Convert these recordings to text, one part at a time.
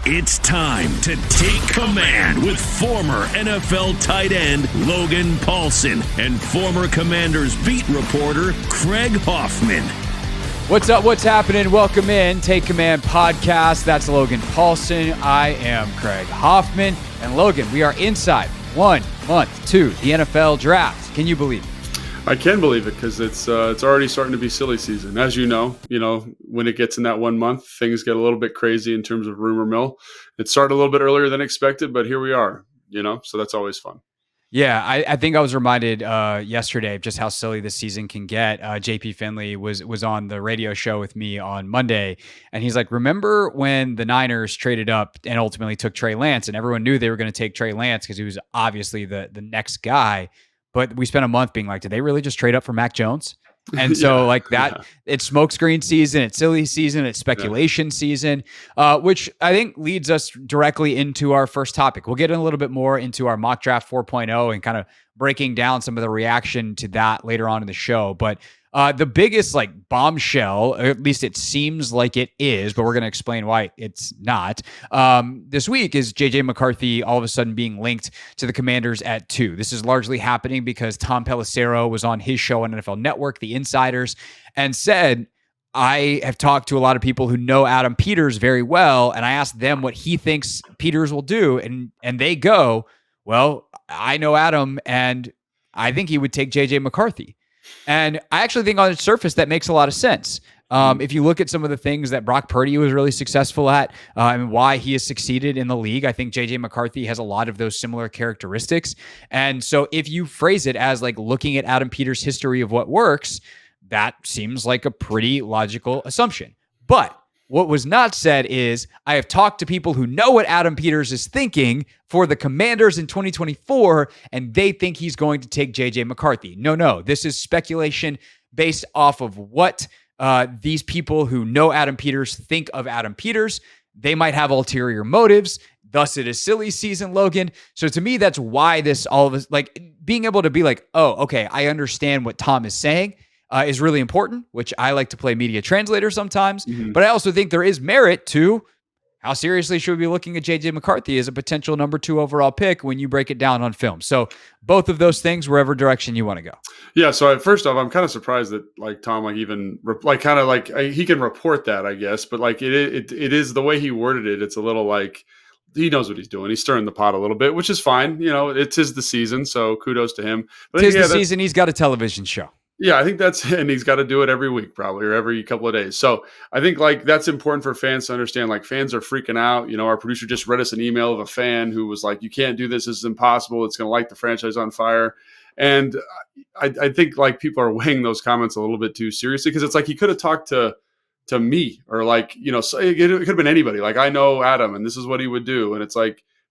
It's time to take command with former NFL tight end Logan Paulsen and former Commanders beat reporter Craig Hoffman. What's up? What's happening? Welcome in. Take Command podcast. That's Logan Paulsen. I am Craig Hoffman. And Logan, we are inside 1 month to the NFL draft. Can you believe it? I can believe it because it's already starting to be silly season. As you know, when it gets in that 1 month, things get a little bit crazy in terms of rumor mill. It started a little bit earlier than expected, but here we are, so that's always fun. Yeah, I think I was reminded yesterday of just how silly this season can get. JP Finley was on the radio show with me on Monday, and he's like, remember when the Niners traded up and ultimately took Trey Lance, and everyone knew they were going to take Trey Lance because he was obviously the next guy. But we spent a month being like, did they really just trade up for Mac Jones? And so it's smokescreen season, it's silly season, it's speculation season, which I think leads us directly into our first topic. We'll get in a little bit more into our mock draft 4.0 and kind of breaking down some of the reaction to that later on in the show. But the biggest bombshell, or at least it seems like it is, but we're going to explain why it's not, this week is JJ McCarthy all of a sudden being linked to the Commanders at 2. This is largely happening because Tom Pelissero was on his show on NFL Network, The Insiders, and said, I have talked to a lot of people who know Adam Peters very well, and I asked them what he thinks Peters will do, and they go, well, I know Adam, and I think he would take JJ McCarthy. And I actually think on the surface that makes a lot of sense. If you look at some of the things that Brock Purdy was really successful at and why he has succeeded in the league, I think JJ McCarthy has a lot of those similar characteristics. And so if you phrase it as looking at Adam Peters' history of what works, that seems like a pretty logical assumption. But what was not said is I have talked to people who know what Adam Peters is thinking for the Commanders in 2024, and they think he's going to take JJ McCarthy. No, this is speculation based off of what these people who know Adam Peters think of Adam Peters. They might have ulterior motives. Thus, it is silly season, Logan. So to me, that's why this all of us, being able to be like, oh, okay, I understand what Tom is saying. Is really important, which I like to play media translator sometimes. Mm-hmm. But I also think there is merit to how seriously should we be looking at JJ McCarthy as a potential number 2 overall pick when you break it down on film. So both of those things, wherever direction you want to go. Yeah. So first off, I'm kind of surprised that Tom, he can report that, I guess, but it is the way he worded it. It's a little he knows what he's doing. He's stirring the pot a little bit, which is fine. It is the season. So kudos to him. But the season. He's got a television show. Yeah, I think and he's got to do it every week probably, or every couple of days. So I think that's important for fans to understand. Fans are freaking out. Our producer just read us an email of a fan who was like, you can't do this. This is impossible. It's going to light the franchise on fire. And I think people are weighing those comments a little bit too seriously because it's he could have talked to me or it could have been anybody. I know Adam and this is what he would do. And it's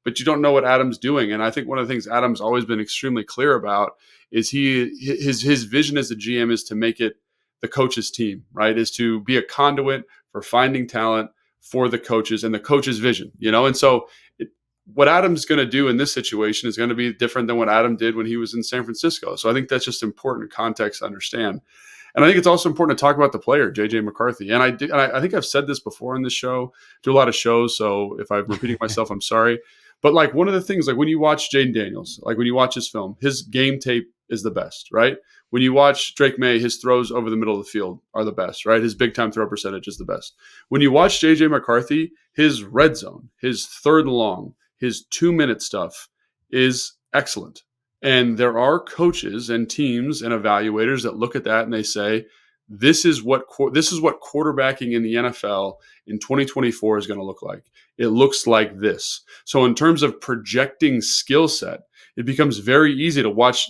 but you don't know what Adam's doing. And I think one of the things Adam's always been extremely clear about is his vision as a GM is to make it the coach's team, right? Is to be a conduit for finding talent for the coaches and the coach's vision, And so what Adam's going to do in this situation is going to be different than what Adam did when he was in San Francisco. So I think that's just important context to understand. And I think it's also important to talk about the player, JJ McCarthy. And I think I've said this before in this show, do a lot of shows. So if I'm repeating myself, I'm sorry. But one of the things, when you watch Jaden Daniels, when you watch his film, his game tape is the best, right? When you watch Drake May, his throws over the middle of the field are the best, right? His big time throw percentage is the best. When you watch JJ McCarthy, his red zone, his third and long, his 2-minute stuff is excellent. And there are coaches and teams and evaluators that look at that and they say, this is what quarterbacking in the NFL in 2024 is going to look like. It looks like this. So in terms of projecting skill set, it becomes very easy to watch.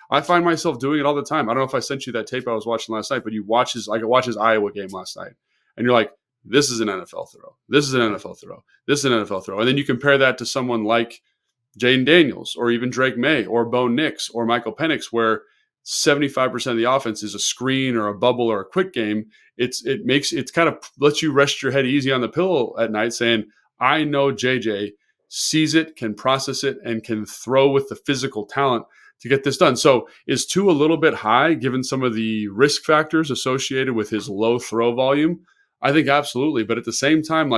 I find myself doing it all the time. I don't know if I sent you that tape I was watching last night, but you watch his Iowa game last night, and you're like, this is an NFL throw. This is an NFL throw. This is an NFL throw. And then you compare that to someone like Jaden Daniels or even Drake May or Bo Nix or Michael Penix, where 75% of the offense is a screen or a bubble or a quick game. It kind of lets you rest your head easy on the pillow at night saying, I know JJ sees it, can process it, and can throw with the physical talent to get this done. So is 2 a little bit high given some of the risk factors associated with his low throw volume? I think absolutely. But at the same time,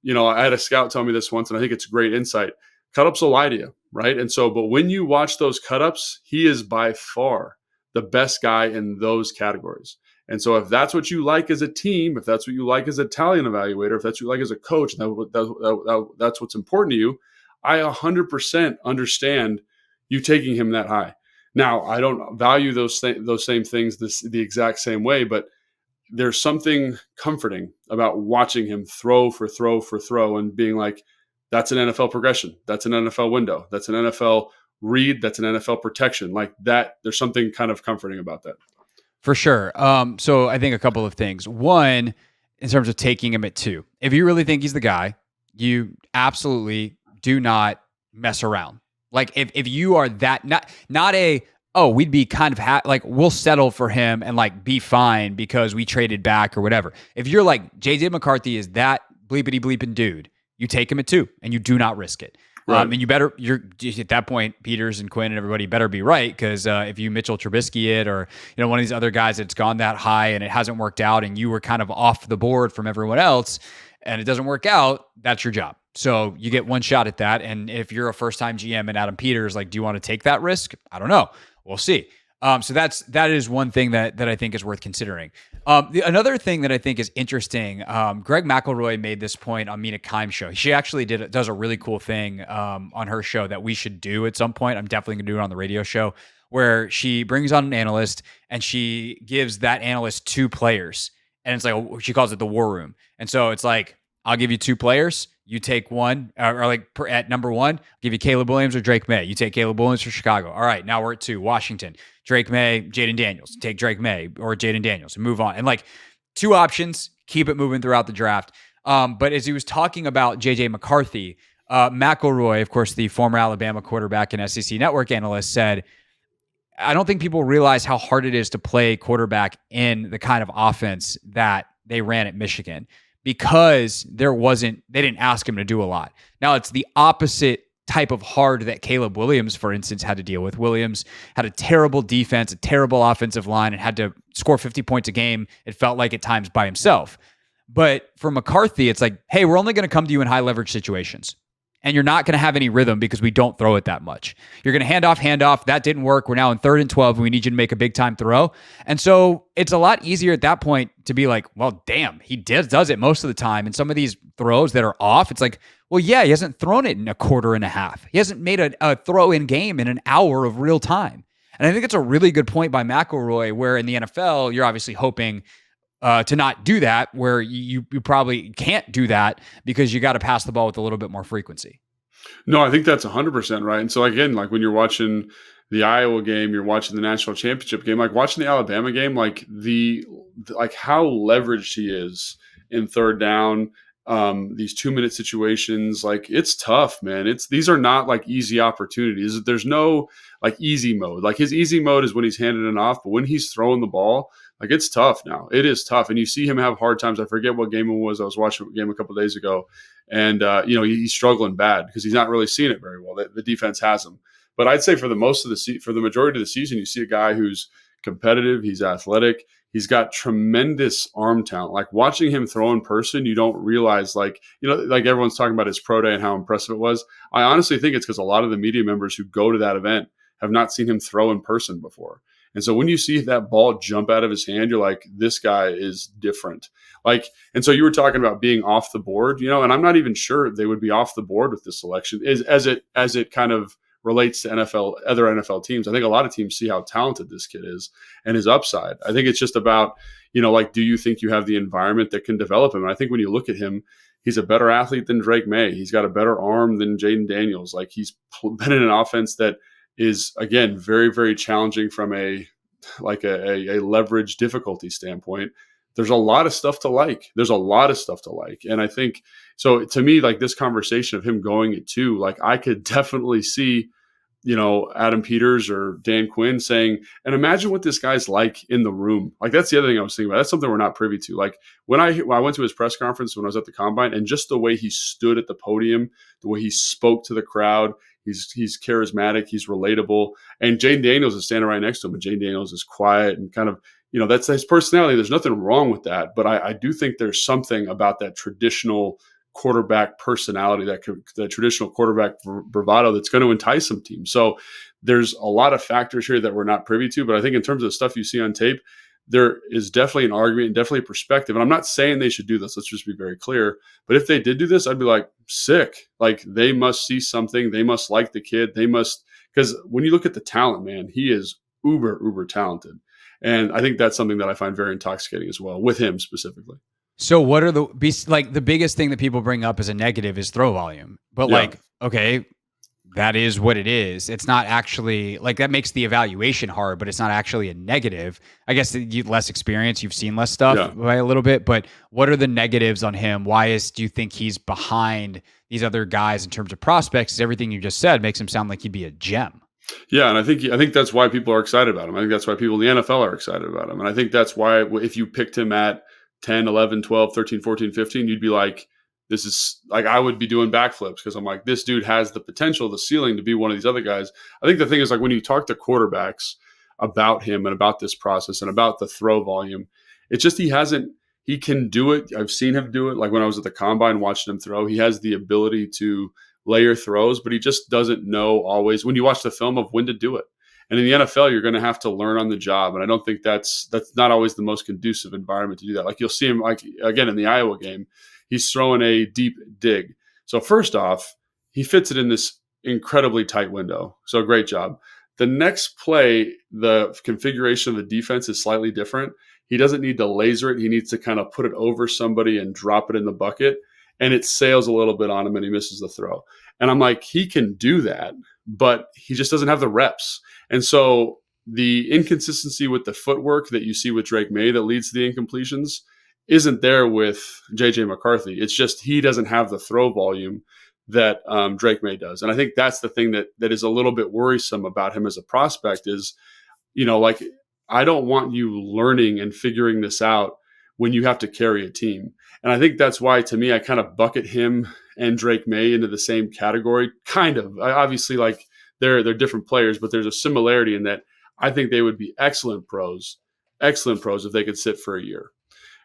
I had a scout tell me this once, and I think it's great insight. Cut-ups will lie to you, right? And so, but when you watch those cut-ups, he is by far the best guy in those categories. And so if that's what you like as a team, if that's what you like as a talent evaluator, if that's what you like as a coach, that's what's important to you, I 100% understand you taking him that high. Now, I don't value those same things the exact same way, but there's something comforting about watching him throw for throw for throw and being like, that's an NFL progression. That's an NFL window. That's an NFL read. That's an NFL protection. Like that, there's something kind of comforting about that. For sure. So I think a couple of things. One, in terms of taking him at 2, if you really think he's the guy, you absolutely do not mess around. Like if you are that, not a, oh, we'd be kind of like, we'll settle for him and like be fine because we traded back or whatever. If you're like, JJ McCarthy is that bleepity bleeping dude, you take him at 2 and you do not risk it. Right. And you're at that point, Peters and Quinn and everybody better be right, because if you Mitchell Trubisky it, or one of these other guys that's gone that high and it hasn't worked out, and you were kind of off the board from everyone else, and it doesn't work out, that's your job. So you get one shot at that. And if you're a first-time GM and Adam Peters, like, do you want to take that risk? I don't know. We'll see. So that is one thing that I think is worth considering. Another thing that I think is interesting, Greg McElroy made this point on Mina Kimes' show. She actually does a really cool thing on her show that we should do at some point. I'm definitely going to do it on the radio show, where she brings on an analyst and she gives that analyst 2 players. And it's like, she calls it the war room. And so it's like, I'll give you 2 players. You take one, or like at number 1, I'll give you Caleb Williams or Drake May. You take Caleb Williams for Chicago. All right, now we're at 2, Washington. Drake May, Jaden Daniels. Take Drake May or Jaden Daniels and move on. And like 2 options, keep it moving throughout the draft. But as he was talking about JJ McCarthy, McElroy, of course, the former Alabama quarterback and SEC Network analyst, said, I don't think people realize how hard it is to play quarterback in the kind of offense that they ran at Michigan, because they didn't ask him to do a lot. Now it's the opposite type of hard that Caleb Williams, for instance, had to deal with. Williams had a terrible defense, a terrible offensive line, and had to score 50 points a game, it felt like, at times by himself. But for McCarthy, it's like, hey, we're only going to come to you in high leverage situations. And you're not going to have any rhythm because we don't throw it that much. You're going to hand off. That didn't work. We're now in 3rd and 12, and we need you to make a big time throw. And so it's a lot easier at that point to be like, well, damn, he does it most of the time. And some of these throws that are off, it's like, well, yeah, he hasn't thrown it in a quarter and a half. He hasn't made a throw in game in an hour of real time. And I think it's a really good point by McElroy, where in the NFL, you're obviously hoping to not do that, where you probably can't do that because you got to pass the ball with a little bit more frequency. No, I think that's 100% right. And so again, like when you're watching the Iowa game, you're watching the national championship game, like watching the Alabama game, like like how leveraged he is in 3rd down, these 2-minute situations, like it's tough, man. These are not like easy opportunities. There's no like easy mode. Like his easy mode is when he's handing it off, but when he's throwing the ball, like it's tough now. It is tough. And you see him have hard times. I forget what game it was. I was watching a game a couple of days ago, and he's struggling bad because he's not really seeing it very well. The defense has him. But I'd say for the majority of the season, you see a guy who's competitive, he's athletic, he's got tremendous arm talent. Like watching him throw in person, you don't realize like everyone's talking about his pro day and how impressive it was. I honestly think it's because a lot of the media members who go to that event have not seen him throw in person before. And so when you see that ball jump out of his hand, you're like, this guy is different. Like, and so you were talking about being off the board, and I'm not even sure they would be off the board with this selection as it kind of relates to other NFL teams. I think a lot of teams see how talented this kid is and his upside. I think it's just about, like, do you think you have the environment that can develop him? And I think when you look at him, he's a better athlete than Drake May. He's got a better arm than Jaden Daniels. Like he's been in an offense that is, again, very, very challenging from a leverage difficulty standpoint. There's a lot of stuff to like. And I think, so to me, like this conversation of him going at 2, like I could definitely see, Adam Peters or Dan Quinn saying, and imagine what this guy's like in the room. Like that's the other thing I was thinking about. That's something we're not privy to. Like when I went to his press conference when I was at the Combine, and just the way he stood at the podium, the way he spoke to the crowd, he's charismatic, he's relatable. And Jaden Daniels is standing right next to him, and Jaden Daniels is quiet and kind of, that's his personality. There's nothing wrong with that. But I do think there's something about that traditional quarterback personality, that traditional quarterback bravado that's going to entice some teams. So there's a lot of factors here that we're not privy to, but I think in terms of the stuff you see on tape, there is definitely an argument and definitely a perspective. And I'm not saying they should do this. Let's just be very clear. But if they did do this, I'd be like, sick. Like, they must see something. They must like the kid. They must, because when you look at the talent, man, he is uber talented. And I think that's something that I find very intoxicating as well, with him specifically. So what are the biggest thing that people bring up as a negative is throw volume. But okay, that is what it is. It's not actually that makes the evaluation hard, but it's not actually a negative. I guess you less experience, you've seen less stuff by a little bit, but what are the negatives on him? Do you think he's behind these other guys in terms of prospects? 'Cause everything you just said makes him sound like he'd be a gem. Yeah, and I think that's why people are excited about him. I think that's why people in the NFL are excited about him. And I think that's why if you picked him at 10, 11, 12, 13, 14, 15, you'd be like, this is like, I would be doing backflips because I'm like, this dude has the potential, the ceiling to be one of these other guys. I think the thing is, like, when you talk to quarterbacks about him and about this process and about the throw volume, it's just he can do it. I've seen him do it. Like when I was at the combine watching him throw, he has the ability to layer throws, but he just doesn't know always when you watch the film of when to do it. And in the NFL, you're going to have to learn on the job. And I don't think that's not always the most conducive environment to do that. Like you'll see him, like again, in the Iowa game, he's throwing a deep dig. So first off, he fits it in this incredibly tight window. So great job. The next play, the configuration of the defense is slightly different. He doesn't need to laser it. He needs to kind of put it over somebody and drop it in the bucket. And it sails a little bit on him and he misses the throw. And I'm like, he can do that, but he just doesn't have the reps. And so the inconsistency with the footwork that you see with Drake May that leads to the incompletions isn't there with JJ McCarthy. It's just he doesn't have the throw volume that Drake May does. And I think that's the thing that is a little bit worrisome about him as a prospect is, like, I don't want you learning and figuring this out when you have to carry a team. And I think that's why, to me, I kind of bucket him and Drake May into the same category. Kind of. Obviously, like, they're different players, but there's a similarity in that I think they would be excellent pros if they could sit for a year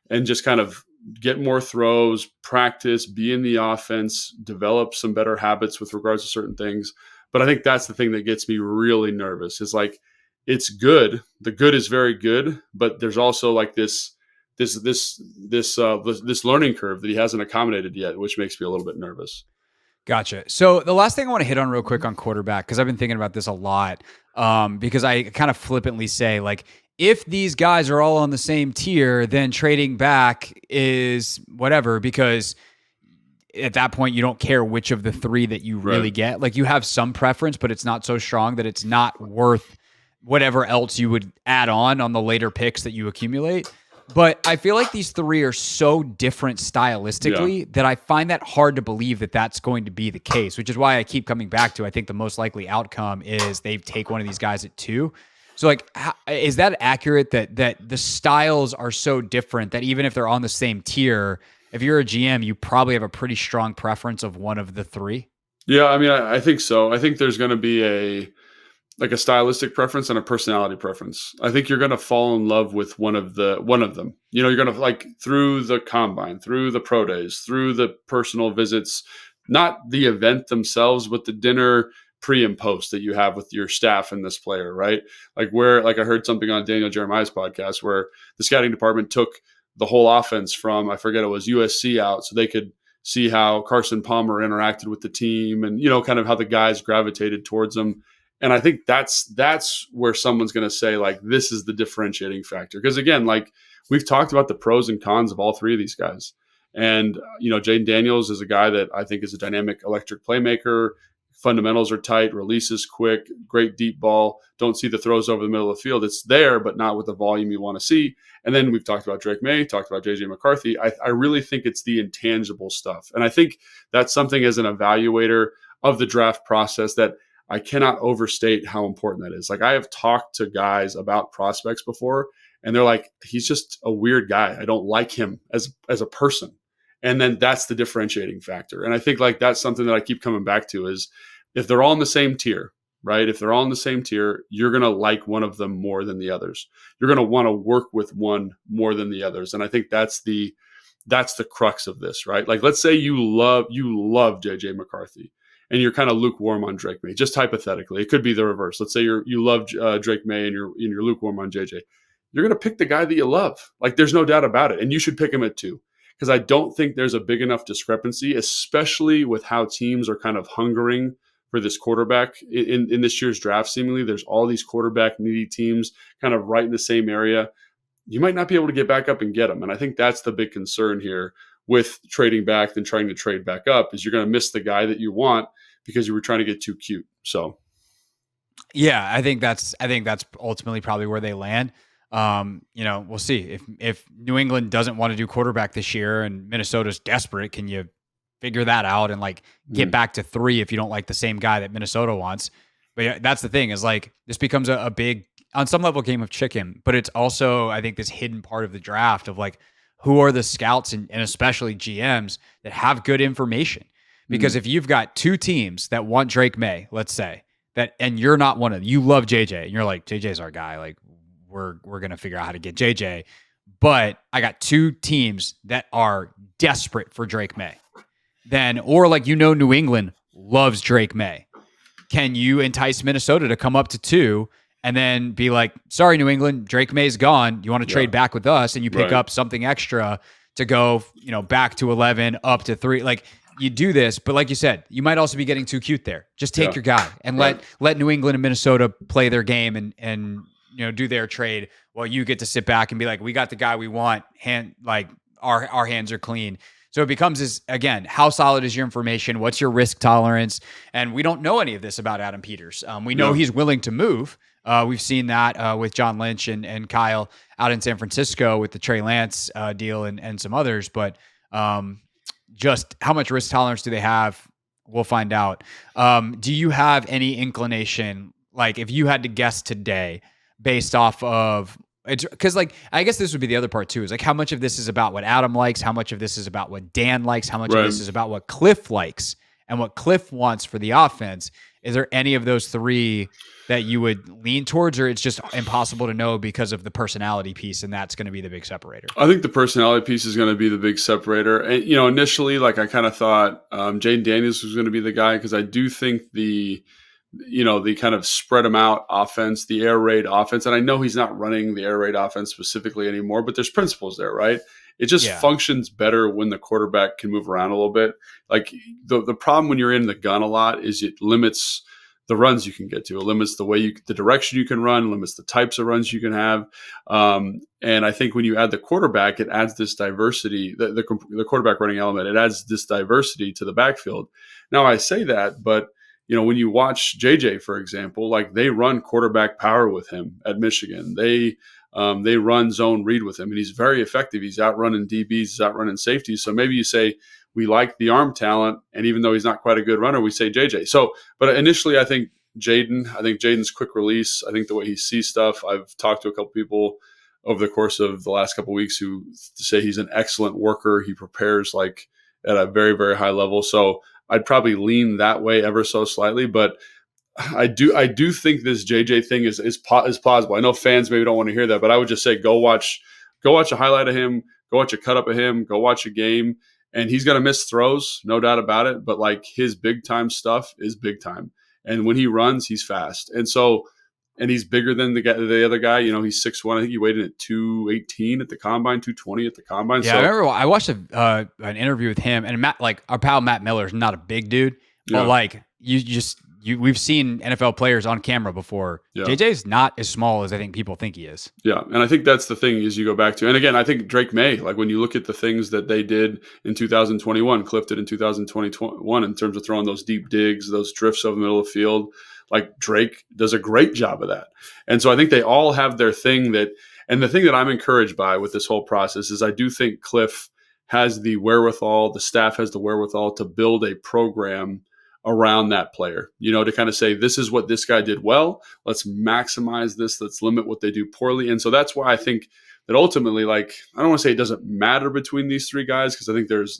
and just kind of get more throws, practice, be in the offense, develop some better habits with regards to certain things. But I think that's the thing that gets me really nervous is, like, it's good. The good is very good, but there's also like this learning curve that he hasn't accommodated yet, which makes me a little bit nervous. Gotcha. So the last thing I want to hit on real quick on quarterback, because I've been thinking about this a lot, because I kind of flippantly say, like, if these guys are all on the same tier, then trading back is whatever, because at that point you don't care which of the three that you really get. Like, you have some preference, but it's not so strong that it's not worth whatever else you would add on the later picks that you accumulate. But I feel like these three are so different stylistically that I find that hard to believe that that's going to be the case, which is why I keep coming back to, I think the most likely outcome is they take one of these guys at 2. So, like, is that accurate that the styles are so different that even if they're on the same tier, if you're a GM, you probably have a pretty strong preference of one of the three? Yeah, I mean, I think so. I think there's going to be a stylistic preference and a personality preference. I think you're going to fall in love with one of them. You're going to, like, through the combine, through the pro days, through the personal visits, not the event themselves, but the dinner pre and post that you have with your staff and this player, right? Like I heard something on Daniel Jeremiah's podcast where the scouting department took the whole offense from, I forget, it was USC out so they could see how Carson Palmer interacted with the team and, kind of how the guys gravitated towards them. And I think that's where someone's going to say, like, this is the differentiating factor. Because again, like, we've talked about the pros and cons of all three of these guys. And, Jaden Daniels is a guy that I think is a dynamic electric playmaker. Fundamentals are tight, releases quick, great deep ball. Don't see the throws over the middle of the field. It's there, but not with the volume you want to see. And then we've talked about Drake May, talked about JJ McCarthy. I really think it's the intangible stuff. And I think that's something as an evaluator of the draft process that I cannot overstate how important that is. Like, I have talked to guys about prospects before, and they're like, he's just a weird guy. I don't like him as a person. And then that's the differentiating factor. And I think, like, that's something that I keep coming back to is if they're all in the same tier, right? If they're all in the same tier, you're going to like one of them more than the others. You're going to want to work with one more than the others. And I think that's the that's the crux of this, right? Like, let's say you love JJ McCarthy and you're kind of lukewarm on Drake May, just hypothetically. It could be the reverse. Let's say you love Drake May and you're lukewarm on JJ. You're going to pick the guy that you love. Like, there's no doubt about it. And you should pick him at 2, because I don't think there's a big enough discrepancy, especially with how teams are kind of hungering for this quarterback in this year's draft. Seemingly, there's all these quarterback needy teams kind of right in the same area. You might not be able to get back up and get them. And I think that's the big concern here with trading back than trying to trade back up, is you're going to miss the guy that you want because you were trying to get too cute. So, yeah, I think that's ultimately probably where they land. We'll see if New England doesn't want to do quarterback this year and Minnesota's desperate. Can you figure that out and like get back to 3 if you don't like the same guy that Minnesota wants? But yeah, that's the thing, is like this becomes a big, on some level, game of chicken, but it's also, I think, this hidden part of the draft of like, who are the scouts and especially GMs that have good information? Because if you've got 2 teams that want Drake May, let's say that, and you're not one of them, you love JJ and you're like, JJ's our guy. Like we're going to figure out how to get JJ. But I got 2 teams that are desperate for Drake May. Then, or like, New England loves Drake May. Can you entice Minnesota to come up to 2 and then be like, sorry, New England, Drake May's gone. You want to trade back with us, and you pick up something extra to go, back to 11, up to 3. Like, you do this, but like you said, you might also be getting too cute there. Just take your guy and let New England and Minnesota play their game and do their trade while you get to sit back and be like, we got the guy we want. Our hands are clean. So it becomes this, again, how solid is your information? What's your risk tolerance? And we don't know any of this about Adam Peters. We know he's willing to move. We've seen that with John Lynch and Kyle out in San Francisco with the Trey Lance deal and some others. But just how much risk tolerance do they have? We'll find out. Do you have any inclination, like if you had to guess today based off of, because like, I guess this would be the other part too, is like how much of this is about what Adam likes, how much of this is about what Dan likes, how much of this is about what Cliff likes and what Cliff wants for the offense. Is there any of those 3 that you would lean towards, or it's just impossible to know because of the personality piece, and that's going to be the big separator? I think the personality piece is going to be the big separator. And, initially, like I kind of thought Jaden Daniels was going to be the guy, because I do think the kind of spread them out offense, the air raid offense, and I know he's not running the air raid offense specifically anymore, but there's principles there, right? It just functions better when the quarterback can move around a little bit. Like the problem when you're in the gun a lot is it limits the runs you can get to. It limits the direction you can run, limits the types of runs you can have. And I think when you add the quarterback, it adds this diversity, the quarterback running element, it adds this diversity to the backfield. Now I say that, but when you watch JJ, for example, like they run quarterback power with him at Michigan. They run zone read with him, and he's very effective. He's outrunning DBs, he's outrunning safeties. So maybe you say, we like the arm talent, and even though he's not quite a good runner, we say JJ. So, but initially I think Jaden's quick release, I think the way he sees stuff, I've talked to a couple people over the course of the last couple of weeks who say he's an excellent worker. He prepares like at a very, very high level. So I'd probably lean that way ever so slightly, but I do think this JJ thing is plausible. I know fans maybe don't want to hear that, but I would just say go watch a highlight of him, go watch a cut up of him, go watch a game, and he's going to miss throws, no doubt about it. But like his big time stuff is big time, and when he runs, he's fast, and he's bigger than the other guy. He's 6'1". I think he weighed in at 218 at the combine, 220 at the combine. Yeah, I remember I watched an interview with him, and Matt, like our pal Matt Miller, is not a big dude, but like we've seen NFL players on camera before. Yeah. JJ's not as small as I think people think he is. Yeah, and I think that's the thing is you go back to, and again, I think Drake May, like when you look at the things that they did in 2021, Cliff did in 2021 in terms of throwing those deep digs, those drifts over the middle of the field, like Drake does a great job of that. And so I think they all have their thing and the thing that I'm encouraged by with this whole process is I do think Cliff has the wherewithal, the staff has the wherewithal to build a program around that player, to kind of say, this is what this guy did well. Let's maximize this. Let's limit what they do poorly. And so that's why I think that ultimately, like, I don't want to say it doesn't matter between these 3 guys, because I think there's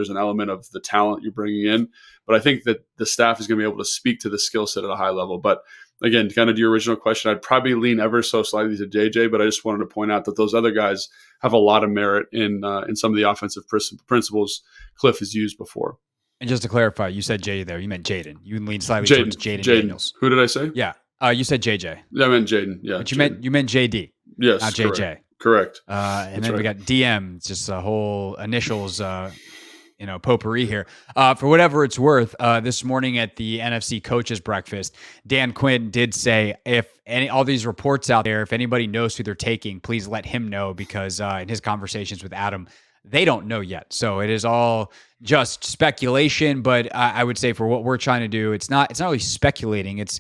an element of the talent you're bringing in, but I think that the staff is going to be able to speak to the skill set at a high level. But again, kind of to your original question, I'd probably lean ever so slightly to JJ, but I just wanted to point out that those other guys have a lot of merit in some of the offensive principles Cliff has used before. And just to clarify, you said Jay there. You meant Jaden. You leaned slightly towards Jaden Daniels. Who did I say? Yeah. You said JJ. I meant Jaden. Yeah. But you meant JD. Yes. Not JJ. Correct. And then we got DM. It's just a whole initials, potpourri here. For whatever it's worth, this morning at the NFC coaches breakfast, Dan Quinn did say, if all these reports out there, if anybody knows who they're taking, please let him know, because in his conversations with Adam, they don't know yet. So it is all just speculation. But I would say for what we're trying to do, it's not really speculating. It's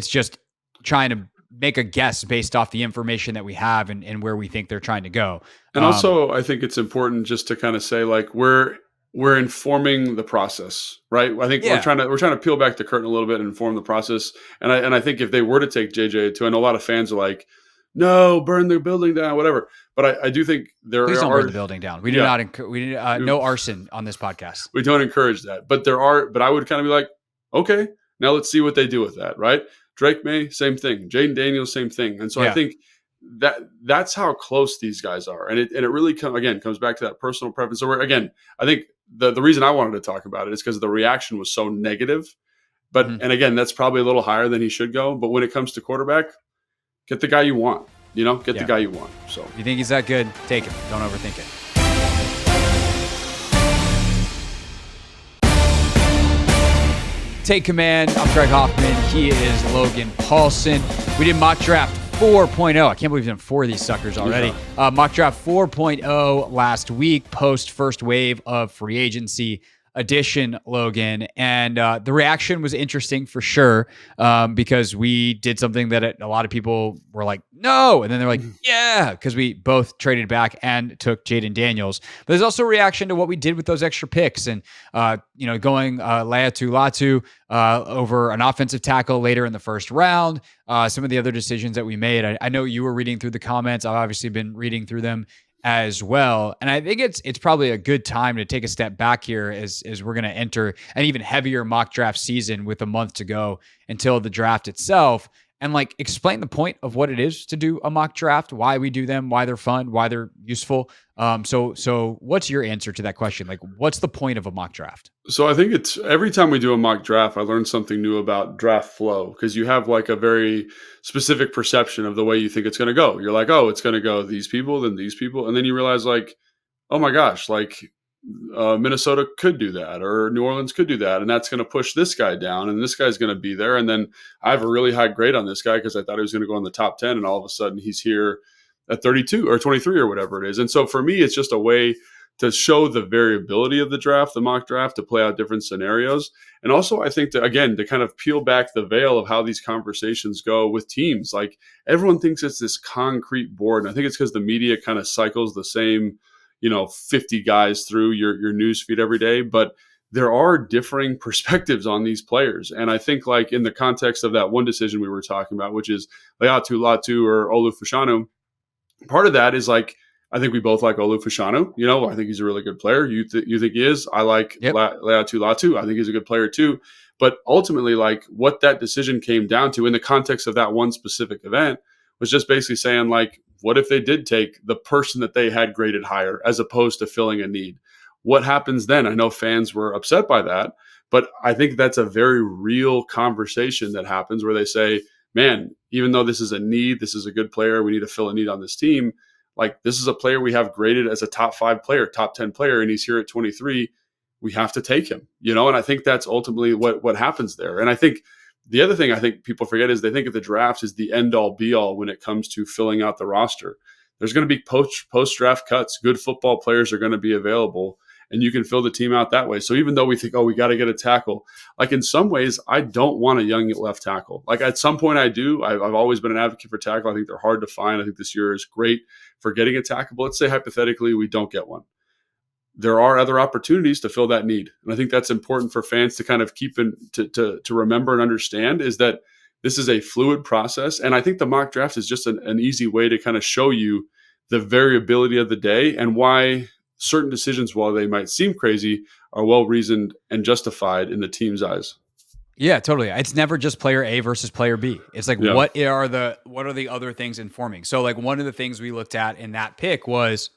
just trying to make a guess based off the information that we have and where we think they're trying to go. And also, I think it's important just to kind of say, like, we're informing the process, right? I think we're trying to peel back the curtain a little bit and inform the process. And I think if they were to take JJ too, I know a lot of fans are like, no, burn the building down, whatever. But I do think please don't burn the building down. We do not no arson on this podcast. We don't encourage that. But I would kind of be like, okay, now let's see what they do with that, right? Drake May, same thing. Jaden Daniels, same thing. And so I think that's how close these guys are. And it really comes back to that personal preference. So I think the reason I wanted to talk about it is because the reaction was so negative. But and again, that's probably a little higher than he should go. But when it comes to quarterback, get the guy you want. Get the guy you want. So if you think he's that good, take him. Don't overthink it. Take command. I'm Greg Hoffman. He is Logan Paulson. We did mock draft 4.0. I can't believe we've done 4 of these suckers already. Mock draft 4.0 last week, post first wave of free agency edition, Logan. And the reaction was interesting for sure, because we did something that a lot of people were like, no. And then they're like, yeah, because we both traded back and took Jaden Daniels. But there's also a reaction to what we did with those extra picks and, going Leatu Latu over an offensive tackle later in the first round. Some of the other decisions that we made. I know you were reading through the comments. I've obviously been reading through them as well. And I think it's probably a good time to take a step back here as we're going to enter an even heavier mock draft season with a month to go until the draft itself, and explain the point of what it is to do a mock draft, why we do them, why they're fun, why they're useful. So what's your answer to that question? What's the point of a mock draft? So I think it's every time we do a mock draft, I learn something new about draft flow, because you have a very specific perception of the way you think it's going to go. You're like, oh, it's going to go these people, then these people. And then you realize oh my gosh, Minnesota could do that, or New Orleans could do that. And that's going to push this guy down, and this guy's going to be there. And then I have a really high grade on this guy because I thought he was going to go in the top 10. And all of a sudden he's here at 32 or 23 or whatever it is. And so for me, it's just a way to show the variability of the draft, the mock draft, to play out different scenarios. And also, I think to kind of peel back the veil of how these conversations go with teams. Everyone thinks it's this concrete board. And I think it's because the media kind of cycles the same, 50 guys through your news feed every day. But there are differing perspectives on these players. And I think in the context of that one decision we were talking about, which is Leatu Latu or Olu Fashanu, part of that is I think we both like Olu Fashanu. I think he's a really good player. You think he is? I like Leatu Latu. I think he's a good player too. But ultimately, what that decision came down to in the context of that one specific event was just basically saying, what if they did take the person that they had graded higher as opposed to filling a need? What happens then? I know fans were upset by that, but I think that's a very real conversation that happens where they say, man, even though this is a need, this is a good player, we need to fill a need on this team. This is a player we have graded as a top 5 player, top 10 player, and he's here at 23. We have to take him, and I think that's ultimately what happens there. And I think the other thing I think people forget is they think of the draft as the end all be all when it comes to filling out the roster. There's going to be post draft cuts. Good football players are going to be available, and you can fill the team out that way. So even though we think, we got to get a tackle, in some ways, I don't want a young left tackle. At some point I do. I've always been an advocate for tackle. I think they're hard to find. I think this year is great for getting a tackle. But let's say hypothetically we don't get one. There are other opportunities to fill that need. And I think that's important for fans to kind of keep to remember and understand, is that this is a fluid process. And I think the mock draft is just an easy way to kind of show you the variability of the day and why certain decisions, while they might seem crazy, are well-reasoned and justified in the team's eyes. Yeah, totally. It's never just player A versus player B. It's like, Yeah. what are the other things informing? So like one of the things we looked at in that pick was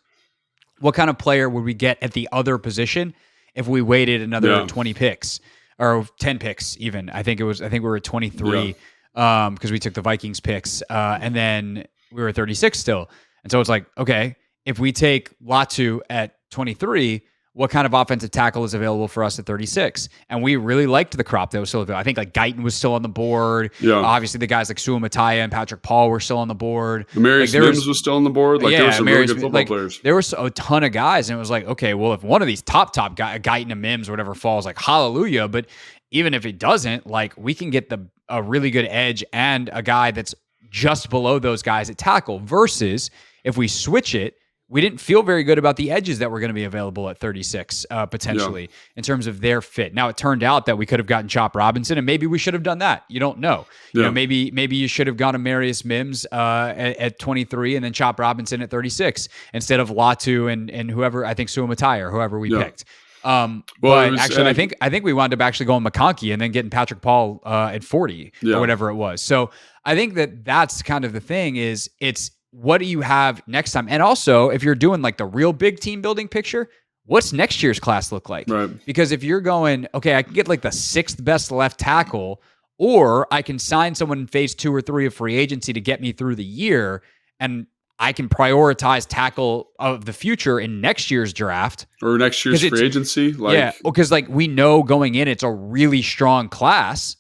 what kind of player would we get at the other position if we waited another 20 picks or 10 picks even. I think we were at 23 because we took the Vikings picks and then we were at 36 still. And so it's like, okay, if we take Latu at 23, what kind of offensive tackle is available for us at 36? And we really liked the crop that was still available. I think like Guyton was still on the board. Yeah. Obviously the guys like Sua Mataya and Patrick Paul were still on the board. Marius Mims was still on the board. Like there were some really good football players. There were a ton of guys, and it was like, okay, well, if one of these top guys, Guyton and Mims or whatever falls, like hallelujah. But even if it doesn't, like we can get a really good edge and a guy that's just below those guys at tackle versus if we switch it, we didn't feel very good about the edges that were going to be available at 36 potentially in terms of their fit. Now, it turned out that we could have gotten Chop Robinson, and maybe we should have done that. You don't know. You know, maybe you should have gone to Marius Mims at 23 and then Chop Robinson at 36 instead of Latu and whoever, I think Sua Mataya or whoever we picked. But actually, I think we wound up actually going McConkey and then getting Patrick Paul at 40 or whatever it was. So I think that's kind of the thing is it's, what do you have next time? And also, if you're doing like the real big team building picture, what's next year's class look like? Right. Because if you're going, okay, I can get like the 6th best left tackle, or I can sign someone in phase 2 or 3 of free agency to get me through the year, and I can prioritize tackle of the future in next year's draft. Or next year's free agency. Because like we know going in, it's a really strong class.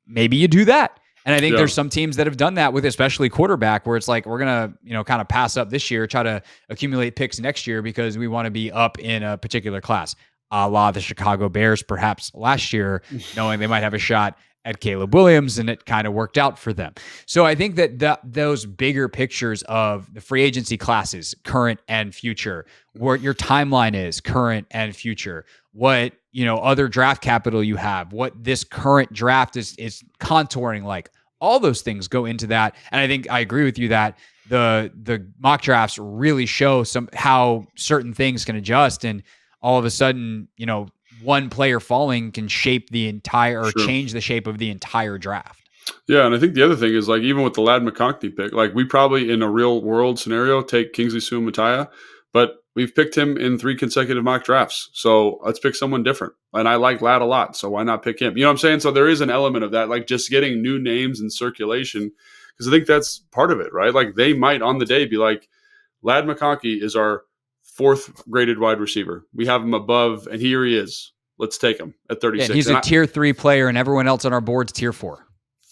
Maybe you do that. And I think there's some teams that have done that with especially quarterback where it's like, we're going to, kind of pass up this year, try to accumulate picks next year because we want to be up in a particular class. A la the Chicago Bears, perhaps last year, knowing they might have a shot at Caleb Williams, and it kind of worked out for them. So I think that those bigger pictures of the free agency classes, current and future, what your timeline is, current and future, what other draft capital you have, what this current draft is contouring like, all those things go into that. And I think I agree with you that the mock drafts really show how certain things can adjust, and all of a sudden, one player falling can shape the entire or change the shape of the entire draft. Yeah, and I think the other thing is like even with the Ladd McConkey pick, like we probably in a real world scenario take Kingsley Sua Mataya, but we've picked him in 3 consecutive mock drafts. So let's pick someone different. And I like Ladd a lot, so why not pick him? You know what I'm saying? So there is an element of that, like just getting new names in circulation, because I think that's part of it, right? Like they might on the day be like, Ladd McConkey is our 4th graded wide receiver. We have him above, and here he is. Let's take him at 36. Yeah, he's a tier 3 player, and everyone else on our board's tier 4.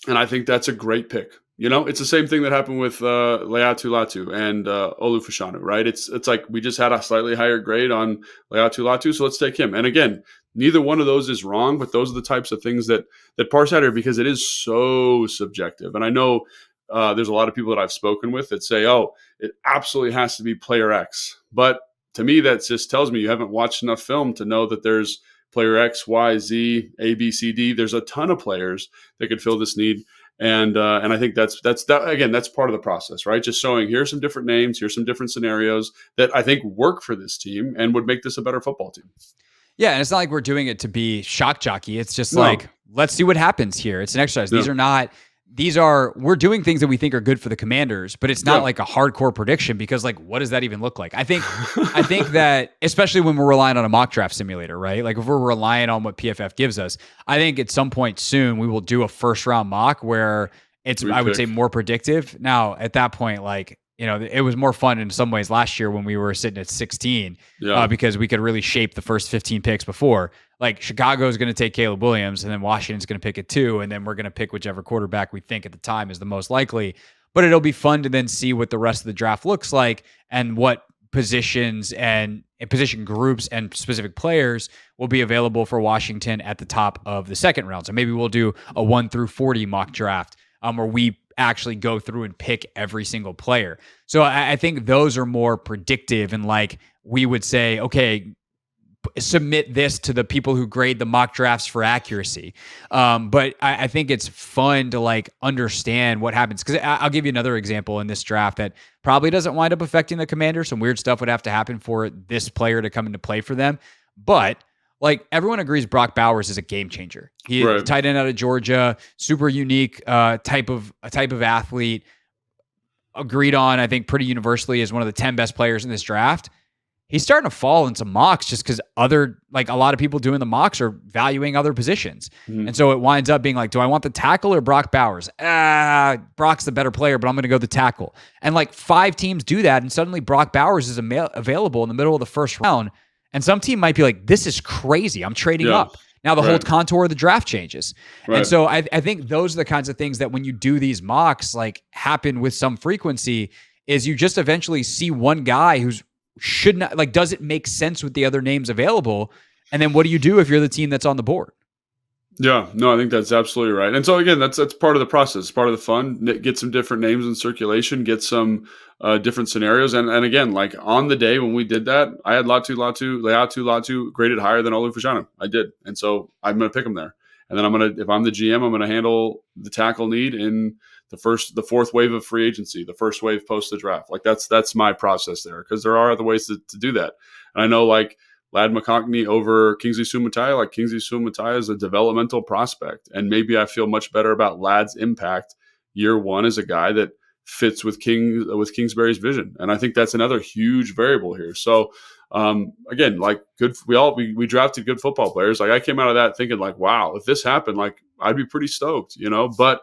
And I think that's a great pick. It's the same thing that happened with Leatu Latu and Olu Fashanu, right? It's like we just had a slightly higher grade on Leatu Latu, so let's take him. And again, neither one of those is wrong, but those are the types of things that parse out here because it is so subjective. And I know there's a lot of people that I've spoken with that say, oh, it absolutely has to be player X. But to me, that just tells me you haven't watched enough film to know that there's player X, Y, Z, A, B, C, D. There's a ton of players that could fill this need. And I think that's again, that's part of the process, right? Just showing here's some different names, here's some different scenarios that I think work for this team and would make this a better football team. Yeah, and it's not like we're doing it to be shock jockey. It's just like, let's see what happens here. It's an exercise. We're doing things that we think are good for the Commanders, but it's not like a hardcore prediction because like, what does that even look like? I think that especially when we're relying on a mock draft simulator, right? Like if we're relying on what PFF gives us, I think at some point soon we will do a 1st round mock where I would say more predictive. Now at that point, like, it was more fun in some ways last year when we were sitting at 16 because we could really shape the first 15 picks before. Like Chicago is going to take Caleb Williams and then Washington's going to pick at 2 and then we're going to pick whichever quarterback we think at the time is the most likely. But it'll be fun to then see what the rest of the draft looks like and what positions and position groups and specific players will be available for Washington at the top of the 2nd round. So maybe we'll do a 1 through 40 mock draft where we actually go through and pick every single player. So I think those are more predictive and like we would say, okay, submit this to the people who grade the mock drafts for accuracy. But I think it's fun to like understand what happens. Because I'll give you another example in this draft that probably doesn't wind up affecting the Commanders. Some weird stuff would have to happen for this player to come into play for them. But like everyone agrees Brock Bowers is a game changer. He Right. tight end out of Georgia, super unique type of athlete. Agreed on, I think, pretty universally as one of the 10 best players in this draft. He's starting to fall into mocks just because a lot of people doing the mocks are valuing other positions. Mhm. And so it winds up being like, do I want the tackle or Brock Bowers? Brock's the better player, but I'm going to go the tackle. And like 5 teams do that. And suddenly Brock Bowers is available in the middle of the first round. And some team might be like, this is crazy. I'm trading up. Now the whole contour of the draft changes. Right. And so I think those are the kinds of things that when you do these mocks, like happen with some frequency, is you just eventually see one guy who's should not, like, does it make sense with the other names available? And then what do you do if you're the team that's on the board? Yeah, no, I think that's absolutely right. And so again, that's part of the process, part of the fun. Get some different names in circulation, get some different scenarios. And again, like on the day when we did that, I had Latu graded higher than Olu Fashanu. I did. And so I'm going to pick him there. And then if I'm the GM, I'm going to handle the tackle need in the fourth wave of free agency, the first wave post the draft. Like that's my process there, because there are other ways to do that. And I know, like, Lad McConkney over Kingsley Sumatai. Like, Kingsley Sumatai is a developmental prospect, and maybe I feel much better about Lad's impact year one as a guy that fits with Kingsbury's vision, and I think that's another huge variable here. So again, like, we drafted good football players. Like, I came out of that thinking like, wow, if this happened, like, I'd be pretty stoked, But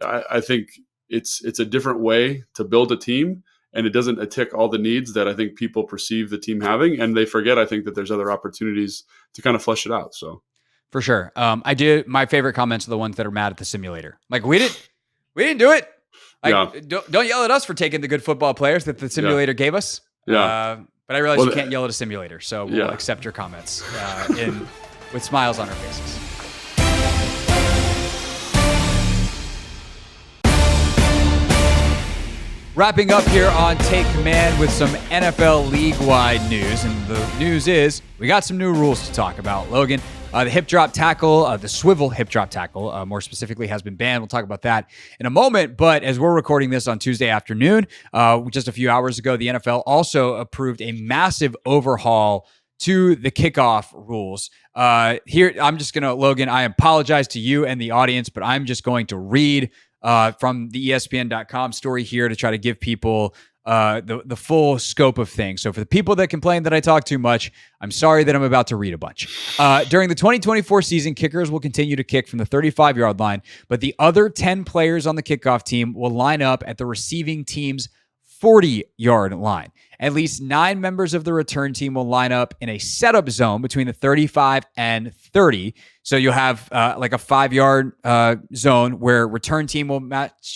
I think it's a different way to build a team. And it doesn't tick all the needs that I think people perceive the team having. And they forget, I think, that there's other opportunities to kind of flesh it out. So for sure. My favorite comments are the ones that are mad at the simulator. Like, we didn't do it. Like, don't yell at us for taking the good football players that the simulator gave us. Yeah. But I realize you can't yell at a simulator. So we'll accept your comments with smiles on our faces. Wrapping up here on Take Command with some NFL league-wide news. And the news is we got some new rules to talk about, Logan. The hip drop tackle, the swivel hip drop tackle, more specifically, has been banned. We'll talk about that in a moment. But as we're recording this on Tuesday afternoon, just a few hours ago, the NFL also approved a massive overhaul to the kickoff rules. Here, I'm just going to, Logan, I apologize to you and the audience, but I'm just going to read from the ESPN.com story here to try to give people the full scope of things. So for the people that complain that I talk too much, I'm sorry that I'm about to read a bunch. During the 2024 season, kickers will continue to kick from the 35-yard line, but the other 10 players on the kickoff team will line up at the receiving team's 40-yard line. At least 9 members of the return team will line up in a setup zone between the 35 and 30. So you'll have like a 5-yard zone where return team will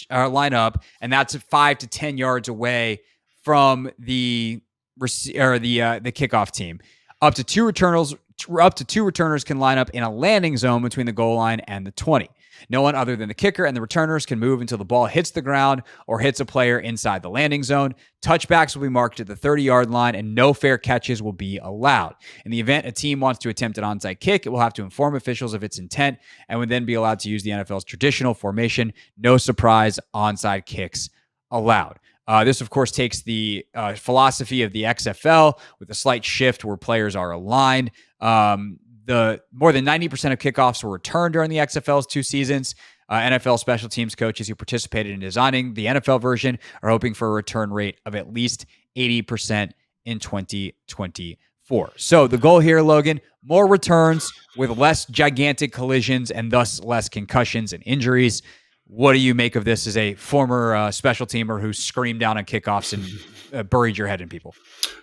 line up, and that's 5 to 10 yards away from the kickoff team. Up to two returners can line up in a landing zone between the goal line and the 20. No one other than the kicker and the returners can move until the ball hits the ground or hits a player inside the landing zone. Touchbacks will be marked at the 30-yard line, and no fair catches will be allowed. In the event a team wants to attempt an onside kick, it will have to inform officials of its intent and would then be allowed to use the NFL's traditional formation. No surprise onside kicks allowed. This, of course, takes the philosophy of the XFL with a slight shift where players are aligned. The more than 90% of kickoffs were returned during the XFL's 2 seasons. NFL special teams coaches who participated in designing the NFL version are hoping for a return rate of at least 80% in 2024. So the goal here, Logan, more returns with less gigantic collisions and thus less concussions and injuries. What do you make of this as a former special teamer who screamed down on kickoffs and buried your head in people?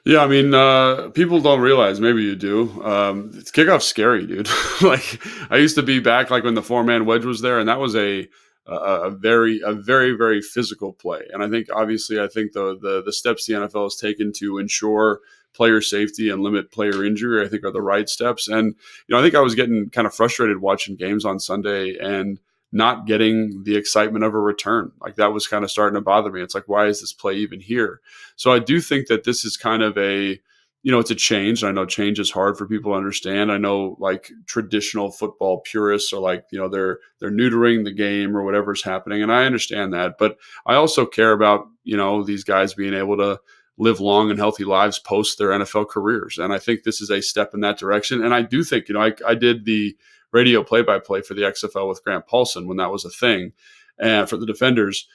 Yeah, I mean, people don't realize, maybe you do. It's kickoff's scary, dude. Like, I used to be back like when the 4-man wedge was there, and that was a very, very physical play. And I think the steps the NFL has taken to ensure player safety and limit player injury, I think, are the right steps. And I think I was getting kind of frustrated watching games on Sunday and not getting the excitement of a return. Like, that was kind of starting to bother me. It's like, why is this play even here? So I do think that this is kind of it's a change. And I know change is hard for people to understand. I know, like, traditional football purists are like, they're neutering the game or whatever's happening. And I understand that, but I also care about, these guys being able to live long and healthy lives post their NFL careers. And I think this is a step in that direction. And I do think, I did the radio play-by-play for the XFL with Grant Paulson when that was a thing, and for the Defenders.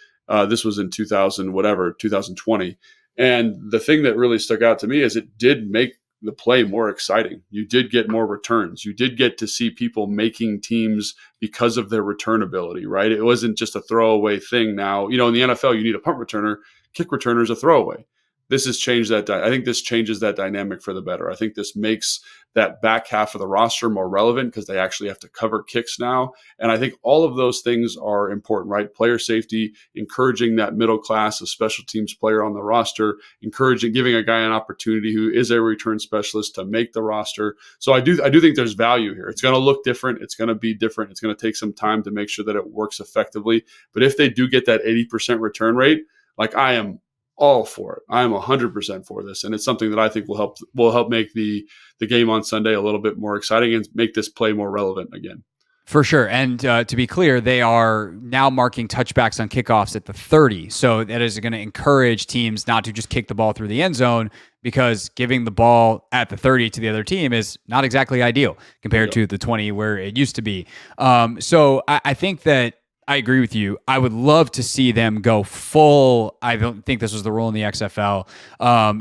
This was in 2020. And the thing that really stuck out to me is it did make the play more exciting. You did get more returns. You did get to see people making teams because of their return ability, right? It wasn't just a throwaway thing. Now, in the NFL, you need a punt returner. Kick returner is a throwaway. This has changed that. I think this changes that dynamic for the better. I think this makes that back half of the roster more relevant because they actually have to cover kicks now. And I think all of those things are important, right? Player safety, encouraging that middle class of special teams player on the roster, giving a guy an opportunity who is a return specialist to make the roster. So I do think there's value here. It's going to look different. It's going to be different. It's going to take some time to make sure that it works effectively. But if they do get that 80% return rate, like, I am all for it. I am 100% for this, and it's something that I think will help make the game on Sunday a little bit more exciting and make this play more relevant again. For sure. And to be clear, they are now marking touchbacks on kickoffs at the 30. So that is going to encourage teams not to just kick the ball through the end zone, because giving the ball at the 30 to the other team is not exactly ideal compared to the 20 where it used to be. So I think that I agree with you. I would love to see them go full. I don't think this was the rule in the XFL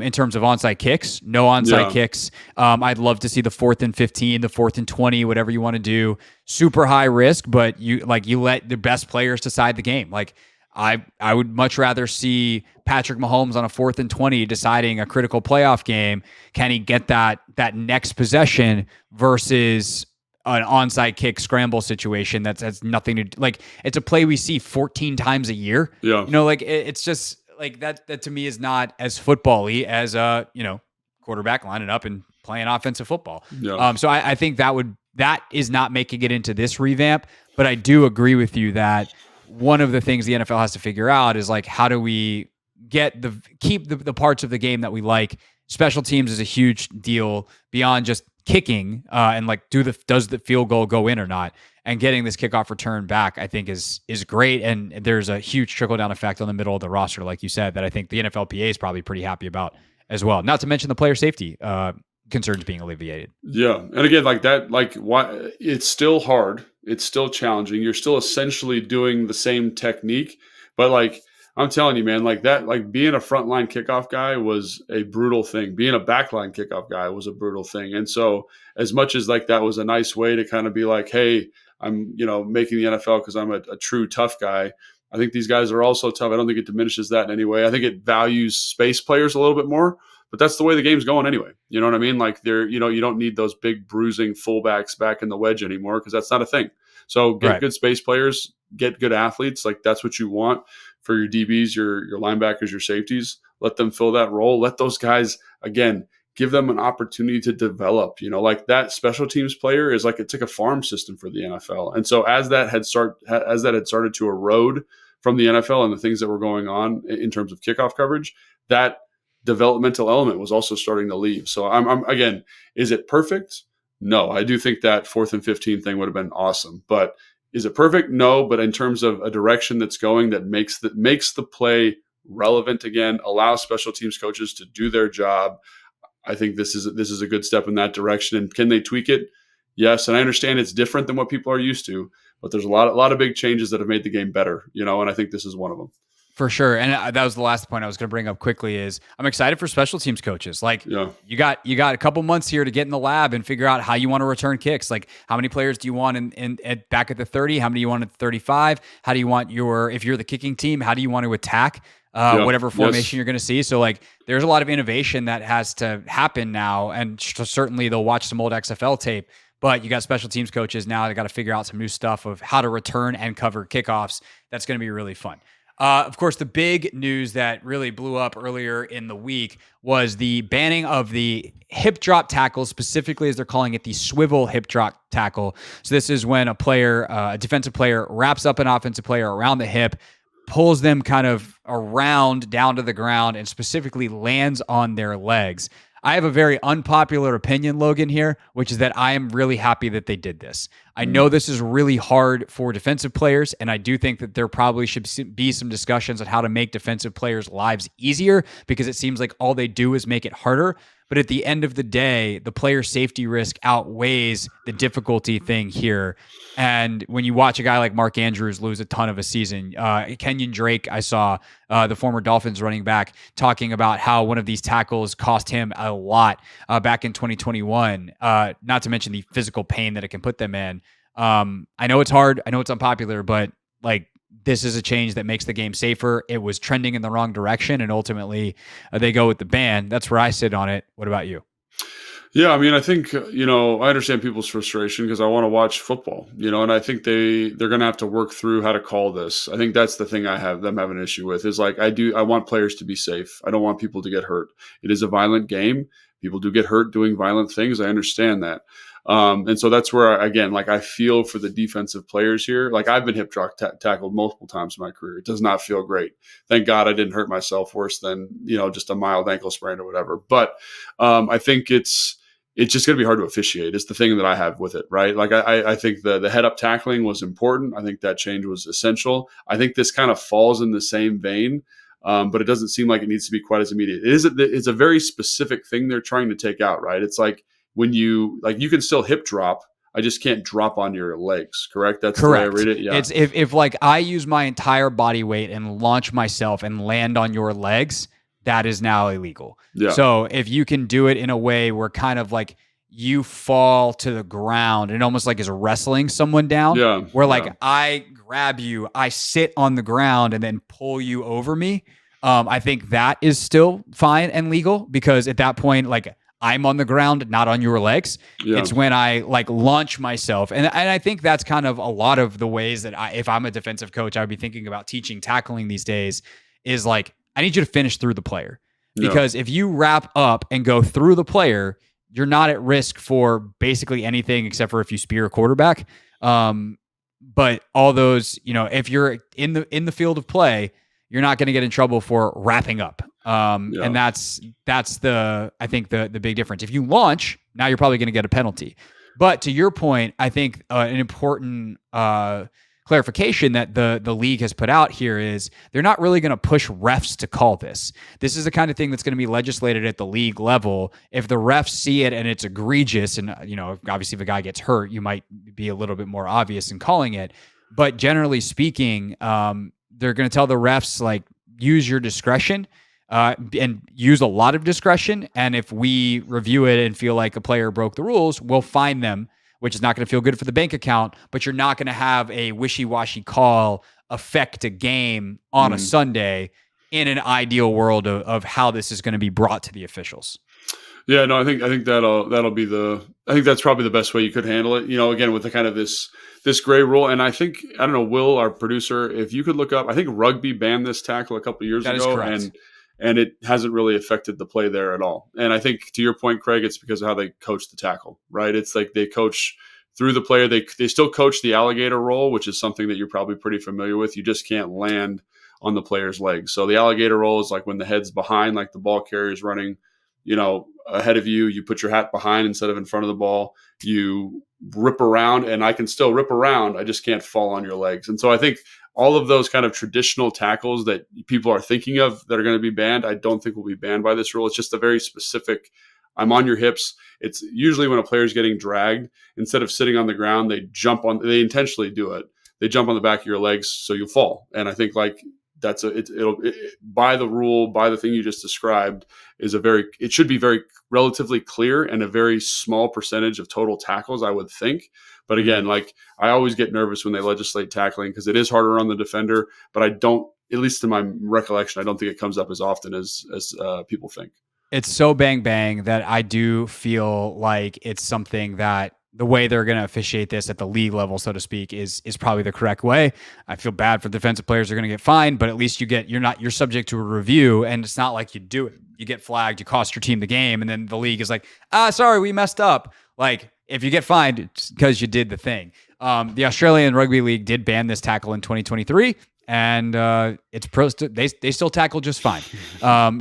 in terms of onside kicks. No onside kicks. I'd love to see the 4th and 15, the 4th and 20, whatever you want to do. Super high risk, but you let the best players decide the game. Like, I would much rather see Patrick Mahomes on a 4th and 20 deciding a critical playoff game. Can he get that next possession versus an onside kick scramble situation that has nothing to do, like, it's a play we see 14 times a year. Yeah. It's just like that to me is not as football-y as quarterback lining up and playing offensive football. Yeah. So I think that is not making it into this revamp, but I do agree with you that one of the things the NFL has to figure out is, like, how do we keep the parts of the game that we like. Special teams is a huge deal beyond just kicking, and like, does the field goal go in or not? And getting this kickoff return back, I think, is great. And there's a huge trickle down effect on the middle of the roster, like you said, that I think the NFLPA is probably pretty happy about as well. Not to mention the player safety concerns being alleviated. Yeah, and again, like that, like, why it's still hard, it's still challenging. You're still essentially doing the same technique, but like, I'm telling you, man, like that, like being a frontline kickoff guy was a brutal thing. Being a backline kickoff guy was a brutal thing. And so as much as like that was a nice way to kind of be like, hey, I'm, making the NFL because I'm a true tough guy, I think these guys are also tough. I don't think it diminishes that in any way. I think it values space players a little bit more, but that's the way the game's going anyway. You know what I mean? Like, you don't need those big bruising fullbacks back in the wedge anymore, because that's not a thing. So get good space players, get good athletes. Like, that's what you want for your DBs, your linebackers, your safeties. Let them fill that role. Let those guys, again, give them an opportunity to develop. Like, that special teams player is like, it's like a farm system for the NFL. And so as that had started to erode from the NFL and the things that were going on in terms of kickoff coverage, that developmental element was also starting to leave. So I'm again, is it perfect? No, I do think that 4th and 15 thing would have been awesome, but is it perfect? No, but in terms of a direction that's going that makes the play relevant again, allows special teams coaches to do their job, I think this is a good step in that direction. And can they tweak it? Yes, and I understand it's different than what people are used to, but there's a lot of big changes that have made the game better, and I think this is one of them. For sure. And that was the last point I was going to bring up quickly is I'm excited for special teams coaches. Like, you got a couple months here to get in the lab and figure out how you want to return kicks. Like, how many players do you want in back at the 30? How many do you want at the 35? How do you want if you're the kicking team, how do you want to attack whatever formation you're going to see? So like, there's a lot of innovation that has to happen now. And certainly they'll watch some old XFL tape, but you got special teams coaches now. They got to figure out some new stuff of how to return and cover kickoffs. That's going to be really fun. Of course, the big news that really blew up earlier in the week was the banning of the hip drop tackle, specifically as they're calling it, the swivel hip drop tackle. So this is when a defensive player wraps up an offensive player around the hip, pulls them kind of around down to the ground, and specifically lands on their legs. I have a very unpopular opinion, Logan, here, which is that I am really happy that they did this. I know this is really hard for defensive players, and I do think that there probably should be some discussions on how to make defensive players' lives easier, because it seems like all they do is make it harder. But at the end of the day, the player safety risk outweighs the difficulty thing here. And when you watch a guy like Mark Andrews lose a ton of a season, Kenyon Drake, I saw the former Dolphins running back, talking about how one of these tackles cost him a lot back in 2021, not to mention the physical pain that it can put them in. I know it's hard. I know it's unpopular, but like, this is a change that makes the game safer. It was trending in the wrong direction, and ultimately they go with the ban. That's where I sit on it. What about you? Yeah, I mean, I think, I understand people's frustration because I want to watch football, and I think they're going to have to work through how to call this. I think that's the thing I have an issue with, is like, I want players to be safe. I don't want people to get hurt. It is a violent game. People do get hurt doing violent things. I understand that. And so that's where, again, like, I feel for the defensive players here. Like, I've been hip drop tackled multiple times in my career. It does not feel great. Thank God I didn't hurt myself worse than, just a mild ankle sprain or whatever. But I think it's just going to be hard to officiate. It's the thing that I have with it, right? Like, I think the head up tackling was important. I think that change was essential. I think this kind of falls in the same vein, but it doesn't seem like it needs to be quite as immediate. It's a very specific thing they're trying to take out, right? It's like, when you can still hip drop, I just can't drop on your legs. Correct? That's correct. The way I read it. Yeah. It's if like I use my entire body weight and launch myself and land on your legs, that is now illegal. Yeah. So if you can do it in a way where kind of like you fall to the ground and almost like is wrestling someone down, where like I grab you, I sit on the ground and then pull you over me. I think that is still fine and legal, because at that point, like, I'm on the ground, not on your legs. Yeah. It's when I like launch myself. And I think that's kind of a lot of the ways that if I'm a defensive coach, I would be thinking about teaching tackling these days, is like, I need you to finish through the player. Because if you wrap up and go through the player, you're not at risk for basically anything except for if you spear a quarterback. But all those, if you're in the field of play, you're not going to get in trouble for wrapping up. And that's I think the big difference. If you launch, now you're probably going to get a penalty. But to your point, I think an important clarification that the league has put out here is they're not really going to push refs to call this. This is the kind of thing that's going to be legislated at the league level. If the refs see it and it's egregious, and obviously if a guy gets hurt, you might be a little bit more obvious in calling it. But generally speaking, they're going to tell the refs, like, use your discretion. And use a lot of discretion. And if we review it and feel like a player broke the rules, we'll fine them, which is not going to feel good for the bank account, but you're not going to have a wishy-washy call affect a game on a Sunday in an ideal world of how this is going to be brought to the officials. Yeah, no, I think that'll be I think that's probably the best way you could handle it. Again, with the kind of this gray rule. And I think, I don't know, Will, our producer, if you could look up, I think rugby banned this tackle a couple of years ago. That is correct. And it hasn't really affected the play there at all. And I think, to your point, Craig, it's because of how they coach the tackle, right? It's like they coach through the player. They still coach the alligator roll, which is something that you're probably pretty familiar with. You just can't land on the player's legs. So the alligator roll is like when the head's behind, like the ball carrier is running, ahead of you. You put your hat behind instead of in front of the ball. You rip around, and I can still rip around. I just can't fall on your legs. And so I think all of those kind of traditional tackles that people are thinking of that are going to be banned, I don't think will be banned by this rule. It's just a very specific, I'm on your hips. It's usually when a player is getting dragged, instead of sitting on the ground, they intentionally do it. They jump on the back of your legs so you fall. And I think like that's by the rule, by the thing you just described, it should be very relatively clear and a very small percentage of total tackles, I would think. But again, like, I always get nervous when they legislate tackling because it is harder on the defender, but I don't, at least in my recollection, I don't think it comes up as often as people think. It's so bang bang that I do feel like it's something that the way they're going to officiate this at the league level, so to speak, is probably the correct way. I feel bad for defensive players. They're going to get fined, but at least you're subject to a review, and it's not like you do it. You get flagged, you cost your team the game, and then the league is like, sorry, we messed up. Like, if you get fined, it's because you did the thing. The Australian Rugby League did ban this tackle in 2023, and it's pros. They still tackle just fine.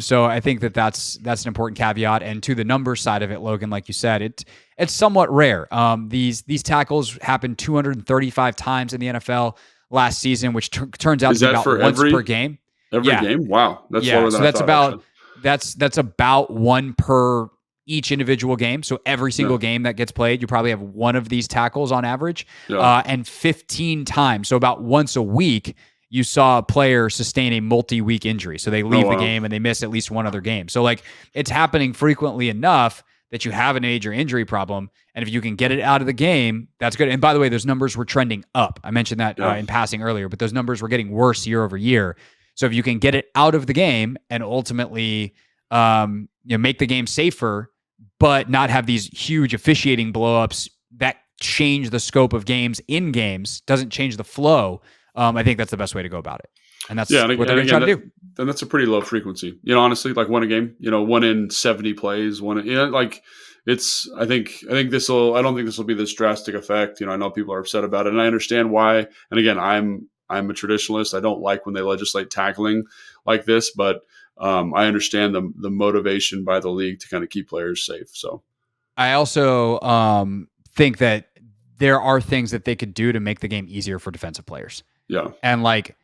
So I think that's an important caveat. And to the numbers side of it, Logan, like you said, it's somewhat rare. These tackles happened 235 times in the NFL last season, which turns out to be about once per game. Every game? Wow. That's lower than I thought. That's about one per each individual game. So every single game that gets played, you probably have one of these tackles on average, and 15 times. So about once a week, you saw a player sustain a multi-week injury. So they leave the game and they miss at least one other game. So like it's happening frequently enough that you have a major injury problem. And if you can get it out of the game, that's good. And by the way, those numbers were trending up. I mentioned that in passing earlier, but those numbers were getting worse year over year. So if you can get it out of the game and ultimately make the game safer, but not have these huge officiating blowups that change the scope of games in games, doesn't change the flow. I think that's the best way to go about it. And that's what they're going to try to do. And that's a pretty low frequency. Honestly, like one a game, 1 in 70 plays, I don't think this will be this drastic effect. I know people are upset about it and I understand why. And again, I'm a traditionalist. I don't like when they legislate tackling like this, but I understand the motivation by the league to kind of keep players safe. So I also think that there are things that they could do to make the game easier for defensive players. Yeah. And like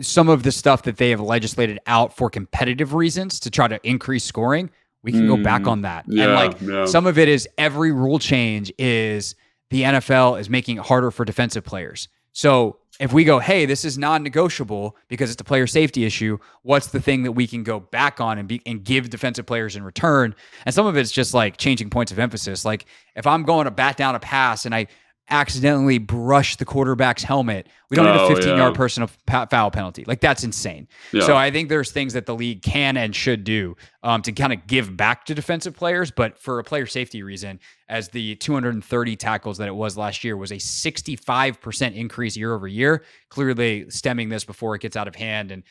some of the stuff that they have legislated out for competitive reasons to try to increase scoring, we can go back on that. Yeah, and some of it is every rule change is the NFL is making it harder for defensive players. So if we go, hey, this is non-negotiable because it's a player safety issue, what's the thing that we can go back on and give defensive players in return? And some of it's just like changing points of emphasis. Like if I'm going to bat down a pass and I accidentally brush the quarterback's helmet, we don't need a 15-yard personal foul penalty. Like that's insane. Yeah. So I think there's things that the league can and should do to kind of give back to defensive players. But for a player safety reason, as the 230 tackles that it was last year was a 65% increase year over year, clearly stemming this before it gets out of hand and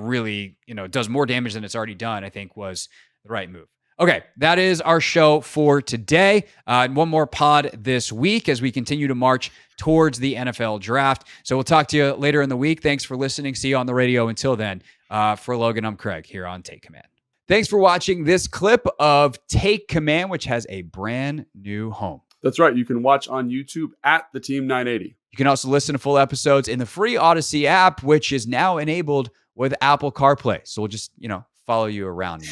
really, does more damage than it's already done, I think was the right move. Okay, that is our show for today. One more pod this week as we continue to march towards the NFL draft. So we'll talk to you later in the week. Thanks for listening. See you on the radio. Until then, for Logan, I'm Craig here on Take Command. Thanks for watching this clip of Take Command, which has a brand new home. That's right. You can watch on YouTube at the Team 980. You can also listen to full episodes in the free Odyssey app, which is now enabled with Apple CarPlay. So we'll just, follow you around.